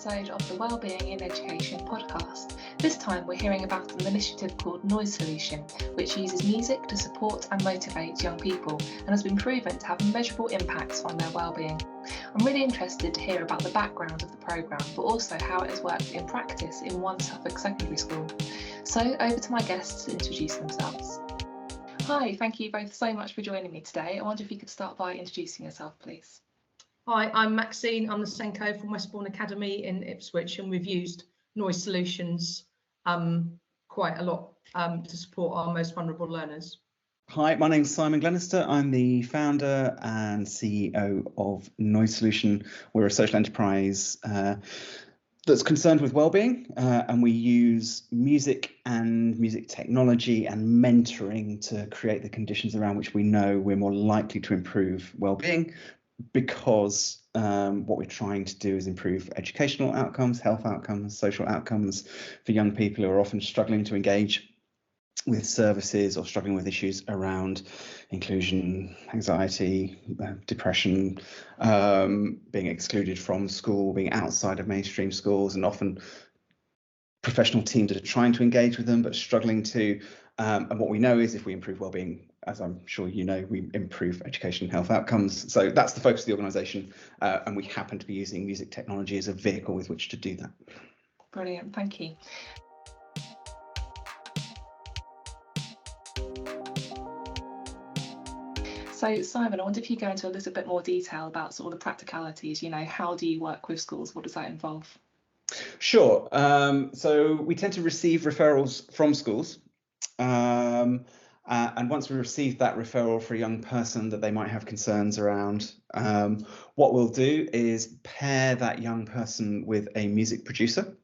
episode of the Wellbeing in Education podcast. This time we're hearing about an initiative called Noise Solution, which uses music to support and motivate young people and has been proven to have measurable impacts on their wellbeing. I'm really interested to hear about the background of the programme, but also how it has worked in practice in one Suffolk secondary school. So over to my guests to introduce themselves. Hi, thank you both so much for joining me today. I wonder if you could start by introducing yourself, please. Hi, I'm Maxine. I'm the SENDCO from Westbourne Academy in Ipswich, and we've used Noise Solutions quite a lot to support our most vulnerable learners. Hi, my name's Simon Glenister. I'm the founder and CEO of Noise Solution. We're a social enterprise that's concerned with wellbeing, and we use music and music technology and mentoring to create the conditions around which we know we're more likely to improve wellbeing, because what we're trying to do is improve educational outcomes, health outcomes, social outcomes for young people who are often struggling to engage with services or struggling with issues around inclusion, anxiety, depression, being excluded from school, being outside of mainstream schools, and often professional teams that are trying to engage with them but struggling to. And what we know is if we improve wellbeing, as I'm sure you know, we improve education and health outcomes. So that's the focus of the organisation, and we happen to be using music technology as a vehicle with which to do that. Brilliant, thank you. So Simon, I wonder if you go into a little bit more detail about sort of the practicalities, how do you work with schools? What does that involve? Sure. So we tend to receive referrals from schools. And once we receive that referral for a young person that they might have concerns around, what we'll do is pair that young person with a music producer.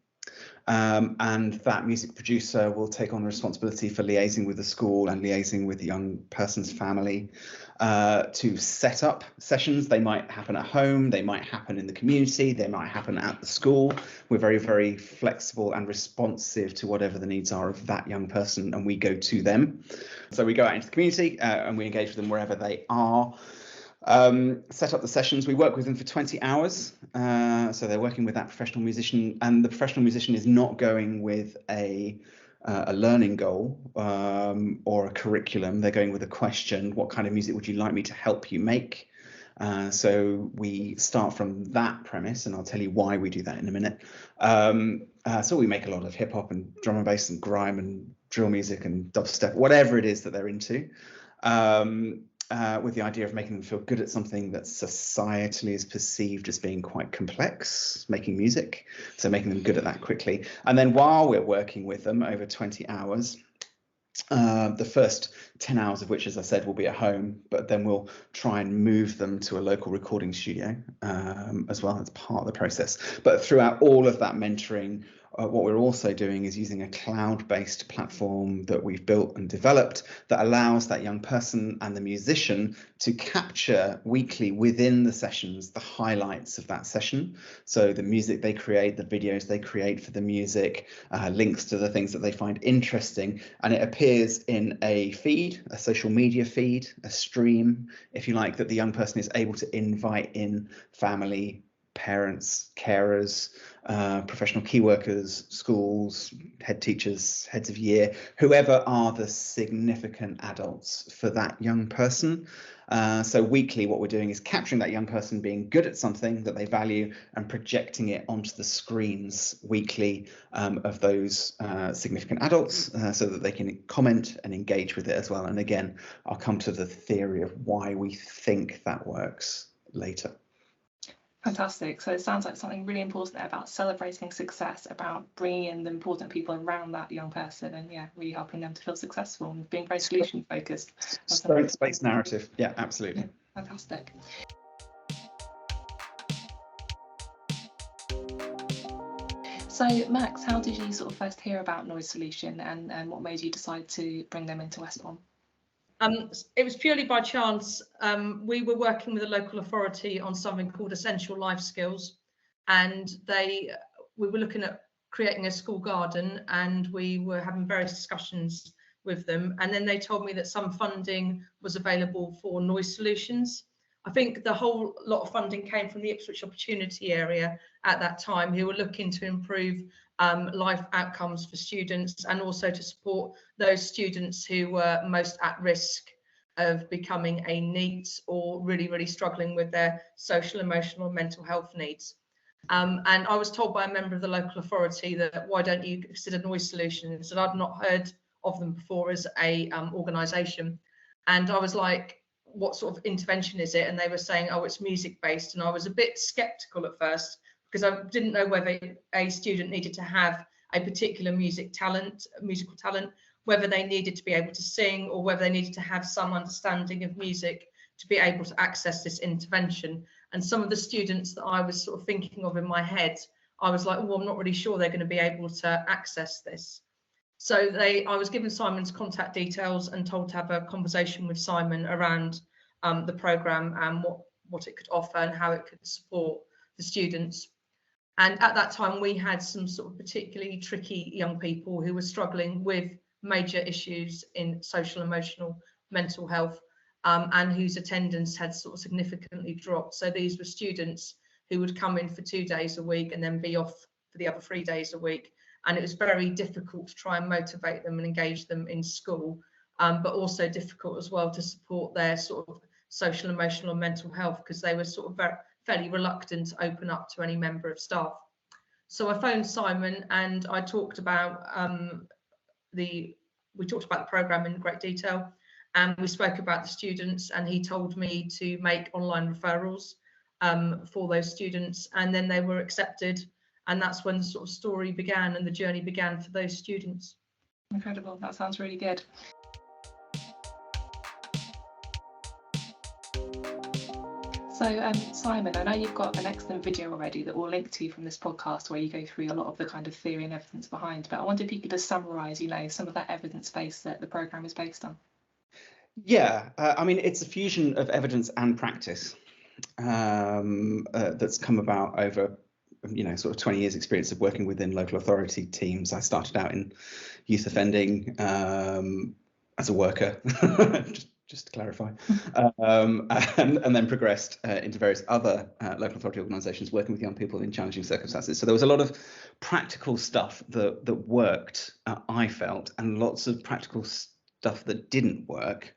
And that music producer will take on the responsibility for liaising with the school and liaising with the young person's family to set up sessions. They might happen at home, they might happen in the community, they might happen at the school. We're very, very flexible and responsive to whatever the needs are of that young person, and we go to them. So we go out into the community and we engage with them wherever they are. Set up the sessions. We work with them for 20 hours. So they're working with that professional musician, and the professional musician is not going with a learning goal or a curriculum. They're going with a question: what kind of music would you like me to help you make? So we start from that premise, and I'll tell you why we do that in a minute. So we make a lot of hip hop and drum and bass and grime and drill music and dubstep, whatever it is that they're into. With the idea of making them feel good at something that societally is perceived as being quite complex, making music. So making them good at that quickly. And then while we're working with them over 20 hours, the first 10 hours of which, as I said, will be at home, but then we'll try and move them to a local recording studio as well as part of the process. But throughout all of that mentoring, what we're also doing is using a cloud-based platform that we've built and developed that allows that young person and the musician to capture weekly within the sessions the highlights of that session. So the music they create, the videos they create for the music, links to the things that they find interesting, and it appears in a feed, a social media feed, a stream, if you like, that the young person is able to invite in family, parents, carers, professional key workers, schools, head teachers, heads of year, whoever are the significant adults for that young person. So weekly, what we're doing is capturing that young person being good at something that they value and projecting it onto the screens weekly of those significant adults so that they can comment and engage with it as well. And again, I'll come to the theory of why we think that works later. Fantastic. So it sounds like something really important there about celebrating success, about bringing in the important people around that young person, and really helping them to feel successful and being very solution focused. Space narrative. Yeah, absolutely. Yeah, fantastic. So Max, how did you sort of first hear about Noise Solution, and what made you decide to bring them into Westbourne? It was purely by chance. We were working with a local authority on something called essential life skills, and we were looking at creating a school garden, and we were having various discussions with them, and then they told me that some funding was available for Noise Solutions. I think the whole lot of funding came from the Ipswich opportunity area at that time, who were looking to improve life outcomes for students, and also to support those students who were most at risk of becoming a NEET or really struggling with their social, emotional, and mental health needs. And I was told by a member of the local authority that, why don't you consider Noise Solutions? And I'd not heard of them before as a organisation. And I was like, what sort of intervention is it? And they were saying, oh, it's music based. And I was a bit skeptical at first, because I didn't know whether a student needed to have a particular musical talent, whether they needed to be able to sing, or whether they needed to have some understanding of music to be able to access this intervention. And some of the students that I was sort of thinking of in my head, I was like, oh, I'm not really sure they're going to be able to access this. So I was given Simon's contact details and told to have a conversation with Simon around the programme and what it could offer and how it could support the students. And at that time, we had some sort of particularly tricky young people who were struggling with major issues in social, emotional, mental health, and whose attendance had sort of significantly dropped. So these were students who would come in for 2 days a week and then be off for the other 3 days a week. And it was very difficult to try and motivate them and engage them in school, but also difficult as well to support their sort of social, emotional, and mental health, because they were sort of fairly reluctant to open up to any member of staff. So I phoned Simon and I talked about the programme in great detail, and we spoke about the students, and he told me to make online referrals for those students, and then they were accepted, and that's when the sort of story began and the journey began for those students. Incredible, that sounds really good. So Simon, I know you've got an excellent video already that we'll link to from this podcast, where you go through a lot of the kind of theory and evidence behind, but I wonder if you could just summarise, some of that evidence base that the programme is based on. Yeah, I mean, it's a fusion of evidence and practice that's come about over, sort of 20 years experience of working within local authority teams. I started out in youth offending as a worker, just to clarify, and then progressed into various other local authority organisations working with young people in challenging circumstances. So there was a lot of practical stuff that worked, I felt, and lots of practical stuff that didn't work.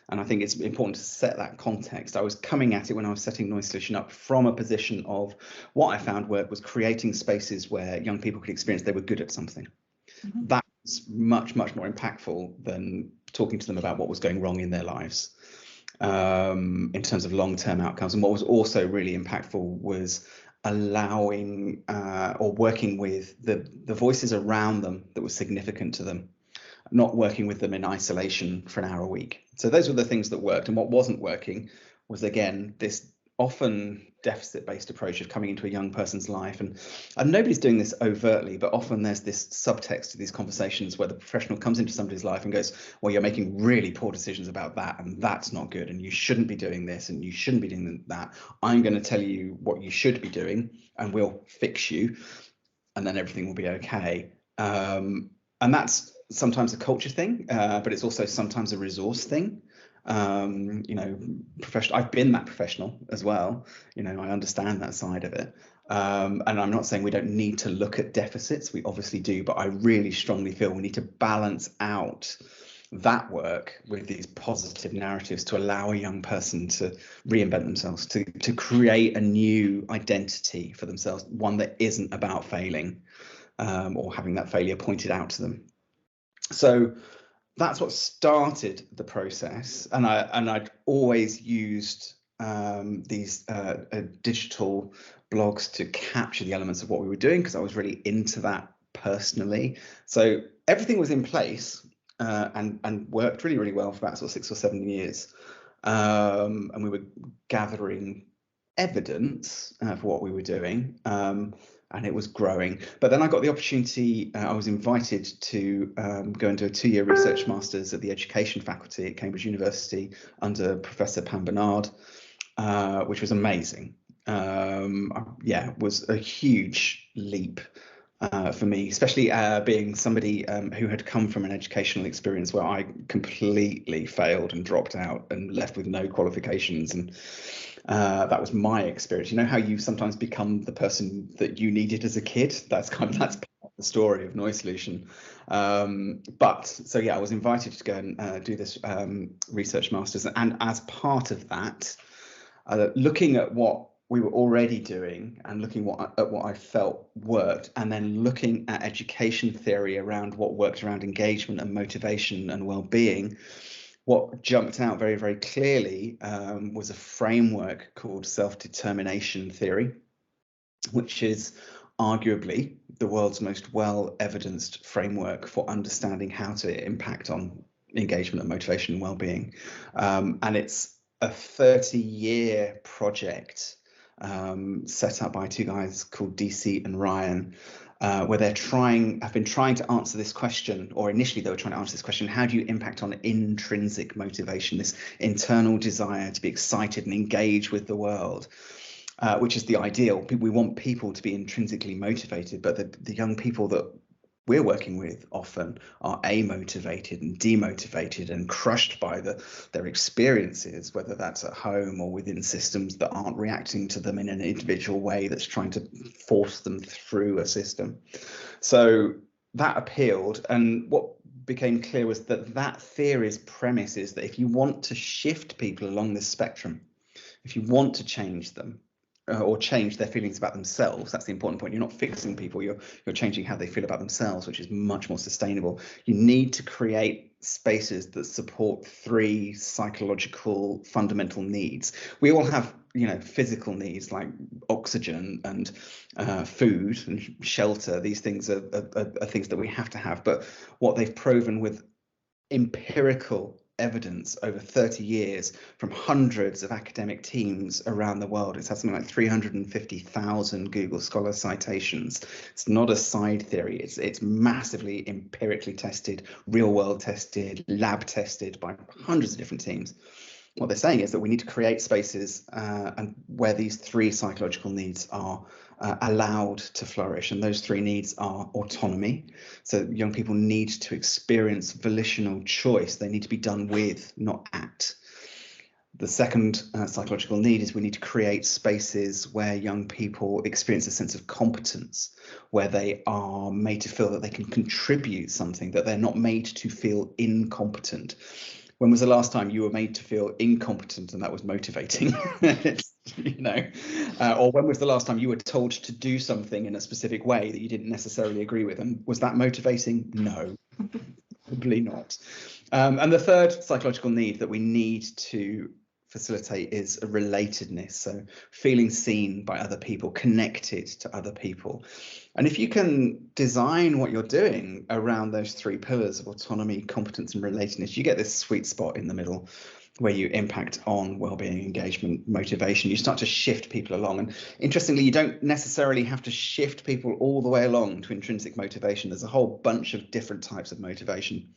And I think it's important to set that context. I was coming at it, when I was setting Noise Solution up, from a position of what I found work was creating spaces where young people could experience they were good at something. Mm-hmm. That was much more impactful than talking to them about what was going wrong in their lives in terms of long-term outcomes. And what was also really impactful was allowing or working with the voices around them that were significant to them, not working with them in isolation for an hour a week. So those were the things that worked. And what wasn't working was, again, this often deficit-based approach of coming into a young person's life. And nobody's doing this overtly, but often there's this subtext to these conversations where the professional comes into somebody's life and goes, well, you're making really poor decisions about that, and that's not good, and you shouldn't be doing this, and you shouldn't be doing that. I'm going to tell you what you should be doing, and we'll fix you, and then everything will be okay. And that's sometimes a culture thing, but it's also sometimes a resource thing. Professional. I've been that professional as well. I understand that side of it. And I'm not saying we don't need to look at deficits. We obviously do, but I really strongly feel we need to balance out that work with these positive narratives to allow a young person to reinvent themselves, to create a new identity for themselves, one that isn't about failing or having that failure pointed out to them. So that's what started the process, and I'd always used these digital blogs to capture the elements of what we were doing, because I was really into that personally. So everything was in place and worked really well for about sort of 6 or 7 years, and we were gathering evidence for what we were doing. And it was growing. But then I got the opportunity, I was invited to go and do a 2-year research master's at the education faculty at Cambridge University under Professor Pam Bernard, which was amazing. It was a huge leap for me, especially being somebody who had come from an educational experience where I completely failed and dropped out and left with no qualifications. And That was my experience. You know how you sometimes become the person that you needed as a kid? That's part of the story of Noise Solution. But so yeah, I was invited to go and do this research masters, and as part of that, looking at what we were already doing and looking at what I felt worked, and then looking at education theory around what worked around engagement and motivation and well-being, what jumped out very, very clearly was a framework called self-determination theory, which is arguably the world's most well-evidenced framework for understanding how to impact on engagement and motivation and well-being. And it's a 30-year project set up by two guys called DC and Ryan, where have been trying to answer this question, or initially they were trying to answer this question: how do you impact on intrinsic motivation, this internal desire to be excited and engage with the world, which is the ideal. We want people to be intrinsically motivated, but the young people that we're working with often are amotivated and demotivated and crushed by their experiences, whether that's at home or within systems that aren't reacting to them in an individual way, that's trying to force them through a system. So that appealed, and what became clear was that theory's premise is that if you want to shift people along this spectrum, if you want to change them, or change their feelings about themselves, that's the important point. You're not fixing people, you're changing how they feel about themselves, which is much more sustainable. You need to create spaces that support three psychological fundamental needs. We all have, physical needs like oxygen and food and shelter. These things are things that we have to have. But what they've proven with empirical evidence over 30 years from hundreds of academic teams around the world, it's had something like 350,000 Google Scholar citations. It's not a side theory, it's massively empirically tested, real world tested, lab tested by hundreds of different teams. What they're saying is that we need to create spaces and where these three psychological needs are allowed to flourish. And those three needs are autonomy. So young people need to experience volitional choice. They need to be done with, not at. The second psychological need is we need to create spaces where young people experience a sense of competence, where they are made to feel that they can contribute something, that they're not made to feel incompetent. When was the last time you were made to feel incompetent and that was motivating? Or when was the last time you were told to do something in a specific way that you didn't necessarily agree with? And was that motivating? No, probably not. And the third psychological need that we need to facilitate is a relatedness, so feeling seen by other people, connected to other people. And if you can design what you're doing around those three pillars of autonomy, competence, and relatedness, you get this sweet spot in the middle where you impact on well-being, engagement, motivation. You start to shift people along. And interestingly, you don't necessarily have to shift people all the way along to intrinsic motivation. There's a whole bunch of different types of motivation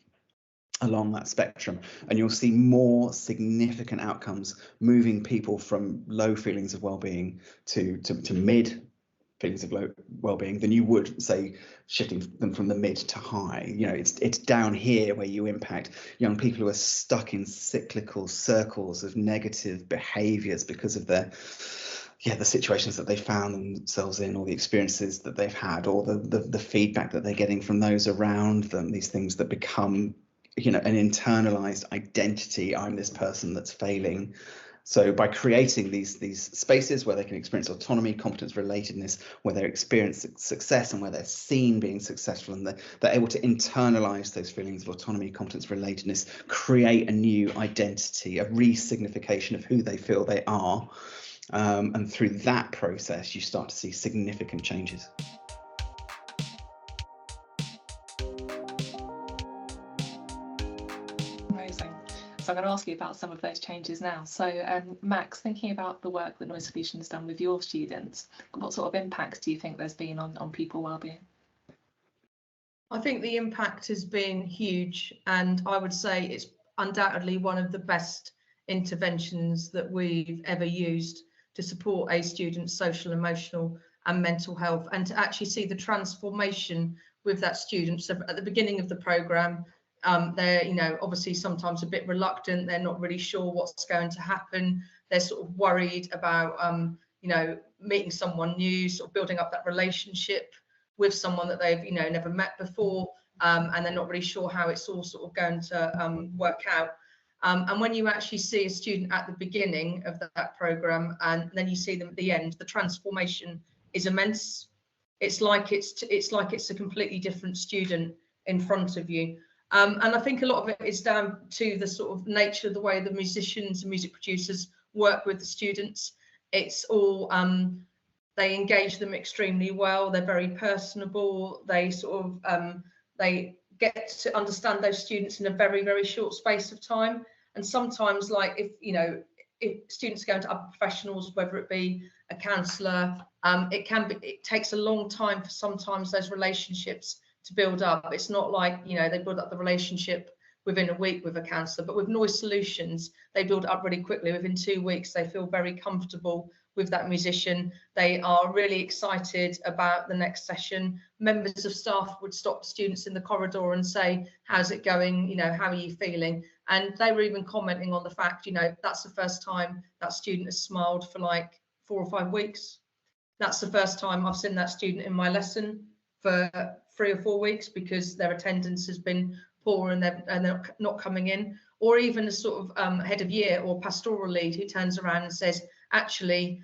along that spectrum, and you'll see more significant outcomes moving people from low feelings of well-being to mid feelings of low well-being than you would, say, shifting them from the mid to high. It's down here where you impact young people who are stuck in cyclical circles of negative behaviors because of the situations that they found themselves in, or the experiences that they've had, or the feedback that they're getting from those around them, these things that become an internalized identity. I'm this person that's failing. So by creating these spaces where they can experience autonomy, competence, relatedness, where they experience success and where they're seen being successful, and they're able to internalize those feelings of autonomy, competence, relatedness, create a new identity, a re-signification of who they feel they are. And through that process, you start to see significant changes. So I'm going to ask you about some of those changes now. So Max, thinking about the work that Noise Solution has done with your students, what sort of impacts do you think there's been on people wellbeing? I think the impact has been huge, and I would say it's undoubtedly one of the best interventions that we've ever used to support a student's social, emotional and mental health, and to actually see the transformation with that student. So at the beginning of the programme, they're obviously sometimes a bit reluctant, they're not really sure what's going to happen, they're sort of worried about, you know, meeting someone new, sort of building up that relationship with someone that they've, you know, never met before, and they're not really sure how it's all sort of going to work out. And when you actually see a student at the beginning of that program and then you see them at the end, the transformation is immense. It's like it's a completely different student in front of you. And I think a lot of it is down to the sort of nature of the way the musicians and music producers work with the students. It's all, they engage them extremely well. They're very personable. They sort of, they get to understand those students in a very, very short space of time. And sometimes, like, if, you know, if students go into other professionals, whether it be a counsellor, it takes a long time for sometimes those relationships to build up. It's not like, you know, they build up the relationship within a week with a counsellor, but with Noise Solutions, they build up really quickly. Within 2 weeks, they feel very comfortable with that musician. They are really excited about the next session. Members of staff would stop students in the corridor and say, how's it going? You know, how are you feeling? And they were even commenting on the fact, you know, that's the first time that student has smiled for like 4 or 5 weeks. That's the first time I've seen that student in my lesson for 3 or 4 weeks because their attendance has been poor and they're not coming in. Or even a sort of head of year or pastoral lead who turns around and says, actually,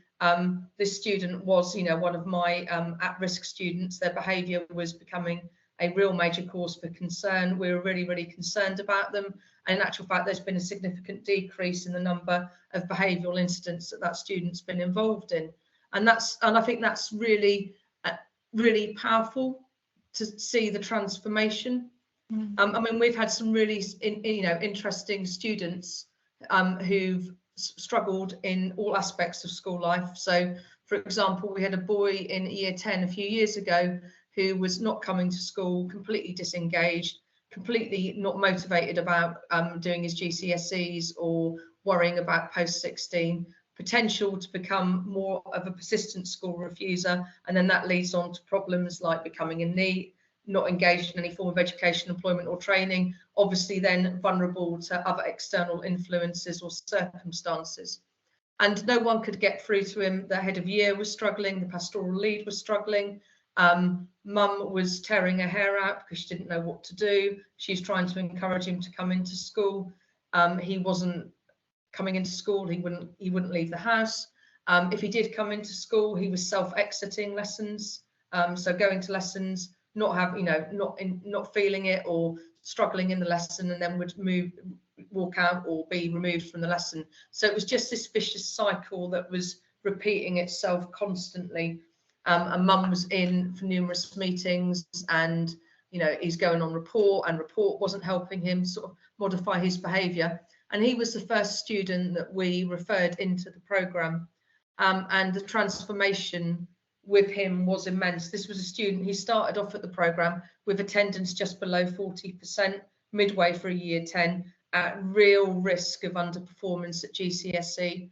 this student was, you know, one of my at-risk students. Their behaviour was becoming a real major cause for concern. We were really, really concerned about them. And in actual fact, there's been a significant decrease in the number of behavioural incidents that student's been involved in. And I think that's really, really powerful to see the transformation. I mean, we've had some really, you know, interesting students who've struggled in all aspects of school life. So, for example, we had a boy in year 10 a few years ago who was not coming to school, completely disengaged, completely not motivated about doing his GCSEs or worrying about post-16, potential to become more of a persistent school refuser. And then that leads on to problems like becoming a NEET, not engaged in any form of education, employment or training, obviously then vulnerable to other external influences or circumstances. And no one could get through to him. The head of year was struggling, the pastoral lead was struggling. Mum was tearing her hair out because she didn't know what to do. She's trying to encourage him to come into school. He wasn't coming into school, he wouldn't leave the house. If he did come into school, he was self-exiting lessons. So going to lessons, not feeling it or struggling in the lesson, and then would walk out or be removed from the lesson. So it was just this vicious cycle that was repeating itself constantly. And Mum was in for numerous meetings, and you know, he's going on report, and report wasn't helping him sort of modify his behaviour. And he was the first student that we referred into the programme, and the transformation with him was immense. This was a student, he started off at the programme with attendance just below 40%, midway through year 10, at real risk of underperformance at GCSE,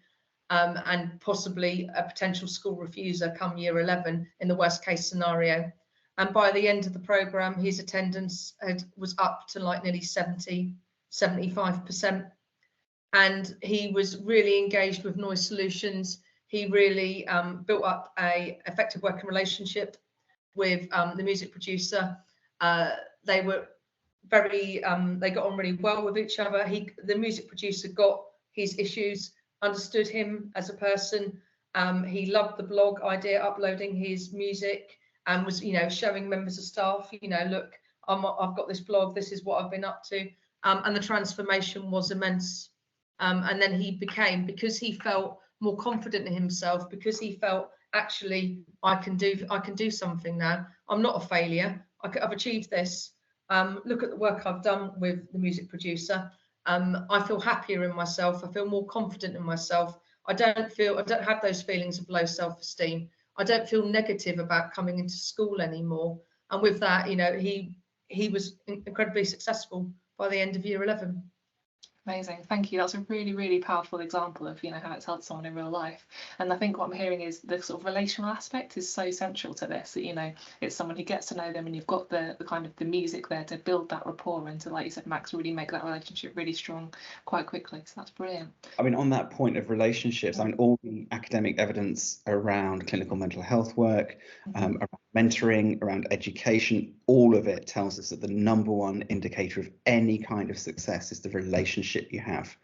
and possibly a potential school refuser come year 11 in the worst case scenario. And by the end of the programme, his attendance was up to like nearly 75%. And he was really engaged with Noise Solutions. He really built up a effective working relationship with the music producer. They were very, they got on really well with each other. The music producer got his issues, understood him as a person. He loved the blog idea, uploading his music, and was, you know, showing members of staff, you know, look, I've got this blog, this is what I've been up to. And the transformation was immense. And then he became, because he felt more confident in himself, because he felt, actually, I can do something now. I'm not a failure. I've achieved this. Look at the work I've done with the music producer. I feel happier in myself. I feel more confident in myself. I don't have those feelings of low self-esteem. I don't feel negative about coming into school anymore. And with that, you know, he was incredibly successful by the end of year 11. Amazing, thank you. That's a really, really powerful example of, you know, how it's helped someone in real life. And I think what I'm hearing is the sort of relational aspect is so central to this, that, you know, it's someone who gets to know them, and you've got the kind of the music there to build that rapport and to, like you said, Max, really make that relationship really strong quite quickly. So that's brilliant. I mean, on that point of relationships, I mean, all the academic evidence around clinical mental health work, around mentoring, around education, all of it tells us that the number one indicator of any kind of success is the relationship you have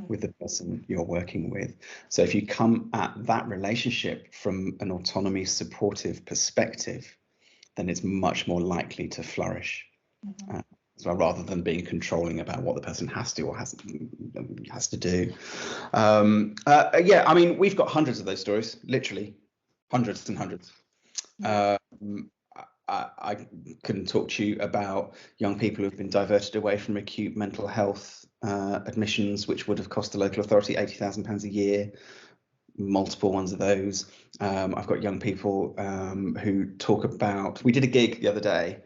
with the person you're working with. So if you come at that relationship from an autonomy supportive perspective, then it's much more likely to flourish. So rather than being controlling about what the person has to or has to do. Yeah, I mean, we've got hundreds of those stories, literally hundreds and hundreds. I couldn't talk to you about young people who've been diverted away from acute mental health admissions, which would have cost the local authority £80,000 a year. Multiple ones of those. I've got young people who talk about, we did a gig the other day.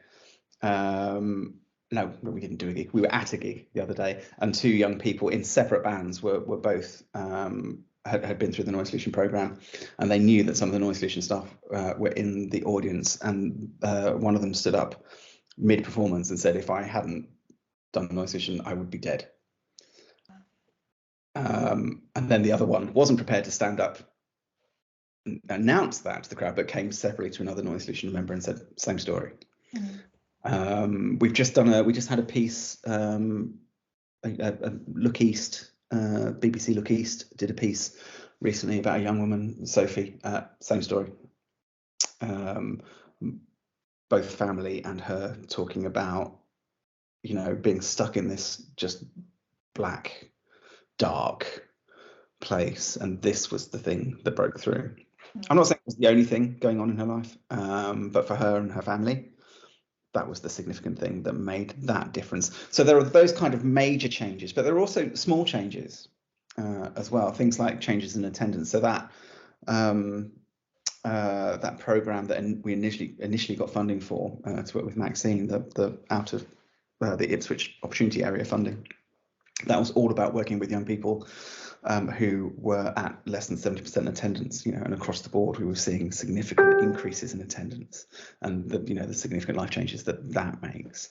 No, we didn't do a gig. We were at a gig the other day, and two young people in separate bands were both had been through the Noise Solution programme, and they knew that some of the Noise Solution staff were in the audience, and one of them stood up mid-performance and said, if I hadn't done Noise Solution, I would be dead. And then the other one wasn't prepared to stand up and announce that to the crowd, but came separately to another Noise Solution member and said, same story. We just had a piece, a Look East, BBC Look East did a piece recently about a young woman, Sophie, same story. Both family and her talking about, you know, being stuck in this just black, dark place, and this was the thing that broke through. I'm not saying it was the only thing going on in her life, but for her and her family, that was the significant thing that made that difference. So there are those kind of major changes, but there are also small changes as well. Things like changes in attendance. So that that program that we initially got funding for to work with Maxine, the out of the Ipswich opportunity area funding, that was all about working with young people who were at less than 70% attendance, you know, and across the board we were seeing significant increases in attendance, and the significant life changes that makes.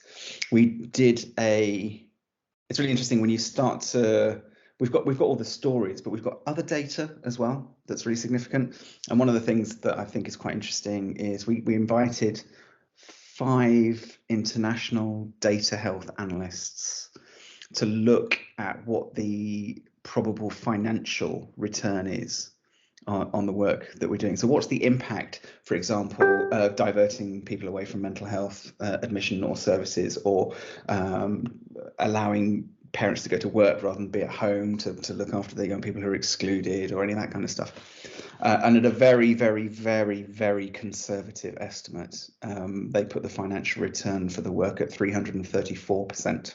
We did it's really interesting when you start to, we've got all the stories, but we've got other data as well that's really significant. And one of the things that I think is quite interesting is we invited 5 international data health analysts to look at what the probable financial return is on the work that we're doing. So what's the impact, for example, of diverting people away from mental health admission or services, or allowing parents to go to work rather than be at home to look after the young people who are excluded, or any of that kind of stuff. And at a very, very, very, very conservative estimate, they put the financial return for the work at 334%.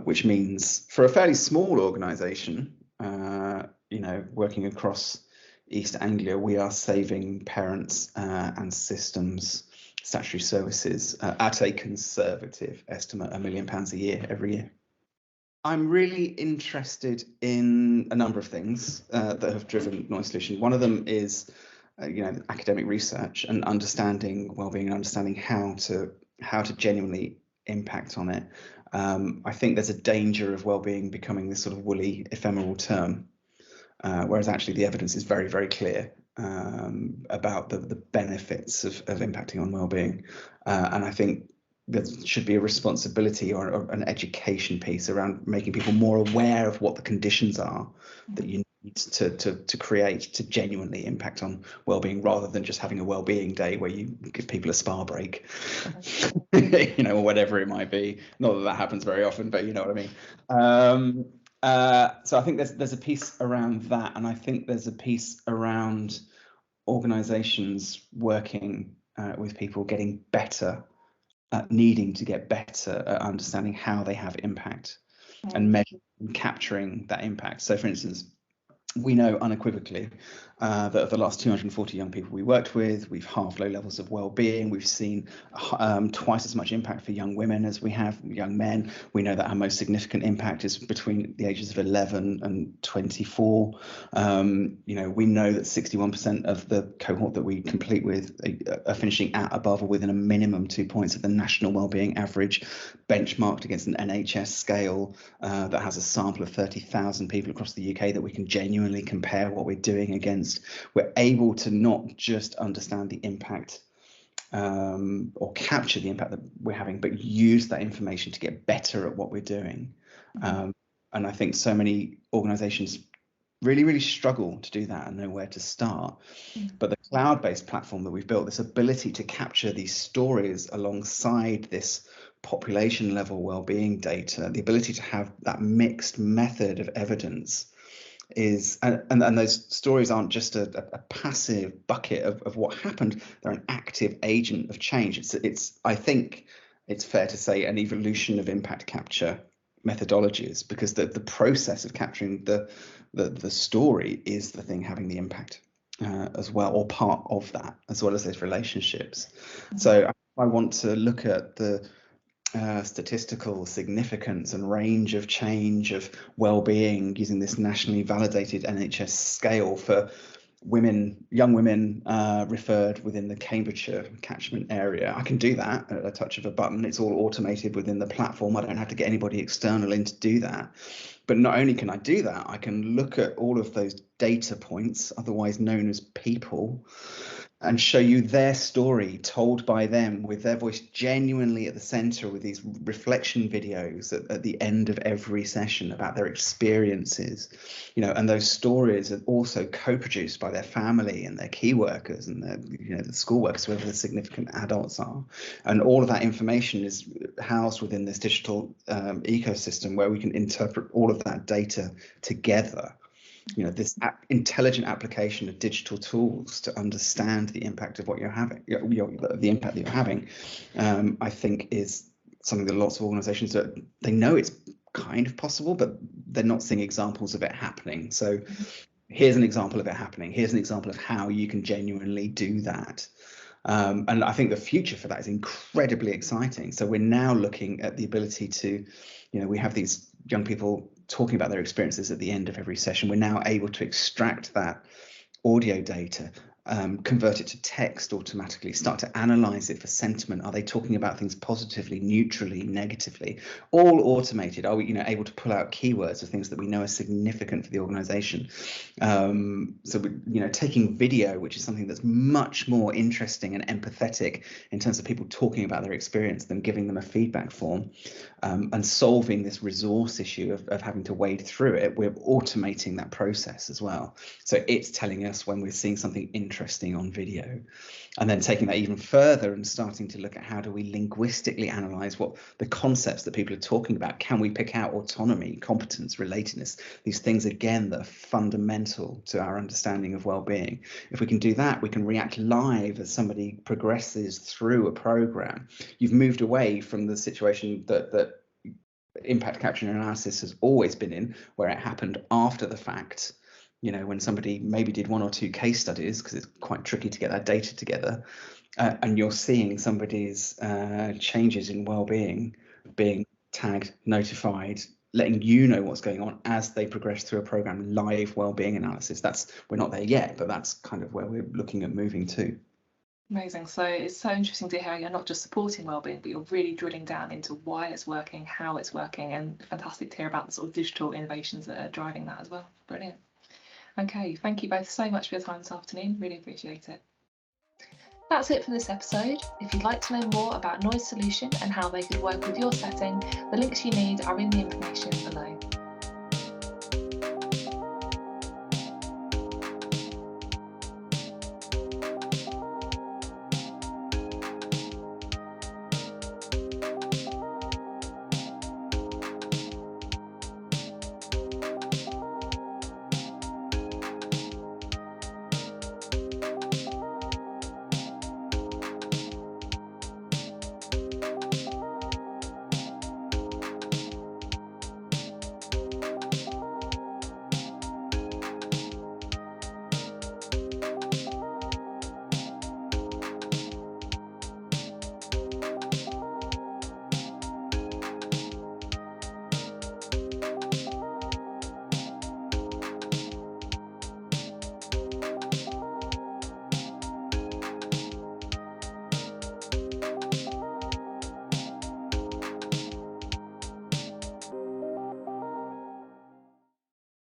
Which means for a fairly small organisation, working across East Anglia, we are saving parents and systems statutory services at a conservative estimate, £1 million a year every year. I'm really interested in a number of things that have driven Noise Solution. One of them is academic research and understanding wellbeing and understanding how to genuinely impact on it. I think there's a danger of wellbeing becoming this sort of woolly, ephemeral term, whereas actually the evidence is very, very clear about the benefits of impacting on wellbeing. And I think there should be a responsibility or an education piece around making people more aware of what the conditions are that you need to create to genuinely impact on wellbeing, rather than just having a wellbeing day where you give people a spa break, or whatever it might be. Not that happens very often, but you know what I mean. So I think there's a piece around that, and I think there's a piece around organisations working with people getting better, needing to get better at understanding how they have impact and measuring and capturing that impact. So for instance, we know unequivocally that of the last 240 young people we worked with, we've halved low levels of well-being. We've seen twice as much impact for young women as we have young men. We know that our most significant impact is between the ages of 11 and 24. We know that 61% of the cohort that we complete with are finishing at, above, or within a minimum 2 points of the national wellbeing average, benchmarked against an NHS scale that has a sample of 30,000 people across the UK that we can genuinely compare what we're doing against. We're able to not just understand the impact or capture the impact that we're having, but use that information to get better at what we're doing. And I think so many organisations really struggle to do that and know where to start. But the cloud-based platform that we've built, this ability to capture these stories alongside this population level wellbeing data, the ability to have that mixed method of evidence is, and those stories aren't just a passive bucket of what happened, they're an active agent of change. It's I think it's fair to say an evolution of impact capture methodologies, because the process of capturing the story is the thing having the impact as well, or part of that, as well as those relationships. So I want to look at the statistical significance and range of change of well-being using this nationally validated NHS scale for young women referred within the Cambridgeshire catchment area. I can do that at a touch of a button. It's all automated within the platform. I don't have to get anybody external in to do that. But not only can I do that, I can look at all of those data points, otherwise known as people, and show you their story told by them with their voice genuinely at the center, with these reflection videos at the end of every session about their experiences, and those stories are also co-produced by their family and their key workers and the school workers, whoever the significant adults are. And all of that information is housed within this digital ecosystem where we can interpret all of that data together. This intelligent application of digital tools to understand the impact of what you're having, the impact that you're having, I think is something that lots of organisations they know it's kind of possible, but they're not seeing examples of it happening. So here's an example of it happening. Here's an example of how you can genuinely do that. And I think the future for that is incredibly exciting. So we're now looking at the ability to, we have these young people talking about their experiences at the end of every session. We're now able to extract that audio data, convert it to text automatically, start to analyze it for sentiment. Are they talking about things positively, neutrally, negatively? All automated. Are we able to pull out keywords of things that we know are significant for the organization? So we're taking video, which is something that's much more interesting and empathetic in terms of people talking about their experience than giving them a feedback form, and solving this resource issue of having to wade through it. We're automating that process as well. So it's telling us when we're seeing something interesting on video, and then taking that even further and starting to look at how do we linguistically analyze what the concepts that people are talking about. Can we pick out autonomy, competence, relatedness, these things again that are fundamental to our understanding of well-being? If we can do that, we can react live as somebody progresses through a program. You've moved away from the situation that impact capture and analysis has always been in, where it happened after the fact, when somebody maybe did one or two case studies, because it's quite tricky to get that data together, and you're seeing somebody's changes in well-being being tagged, notified, letting you know what's going on as they progress through a program, live well-being analysis. We're not there yet, but that's kind of where we're looking at moving to. Amazing. So it's so interesting to hear you're not just supporting wellbeing, but you're really drilling down into why it's working, how it's working, and fantastic to hear about the sort of digital innovations that are driving that as well. Brilliant. Okay, thank you both so much for your time this afternoon. Really appreciate it. That's it for this episode. If you'd like to know more about Noise Solution and how they could work with your setting, the links you need are in the information below.